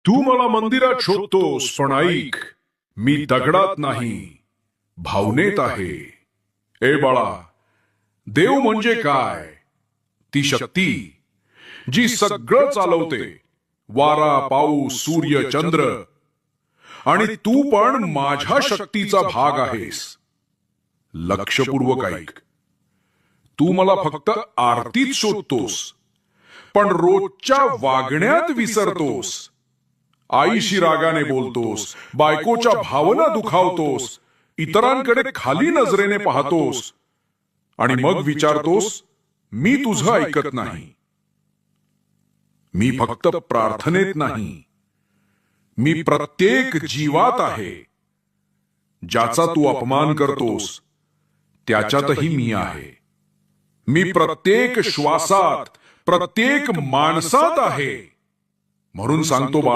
तू मला मंदिरात शोधतोस, पण ऐक, मी दगडात नाही, भावनेत आहे. ए बाळा, देव म्हणजे काय? ती शक्ती जी सगळं चालवते, वारा, पाऊस, सूर्य, चंद्र. आणि तू पण माझ्या शक्तीचा भाग आहेस. लक्षपूर्वक ऐक. तू मला फक्त आरतीत शोधतोस, पण रोजच्या वागण्यात विसरतोस. आईशी रागाने बोलतोस, बायकोच्या भावना दुखावतोस, इतरांकडे खाली नजरेने पाहतोस आणि मग विचारतोस, मी तुझं ऐकत नाही. मी फक्त प्रार्थनेत नाही, मी प्रत्येक जीवात आहे. ज्याचा तू अपमान करतोस त्याच्यातही मी आहे. मी प्रत्येक श्वासात, प्रत्येक माणसात आहे. म्हणून सांगतो बाळा,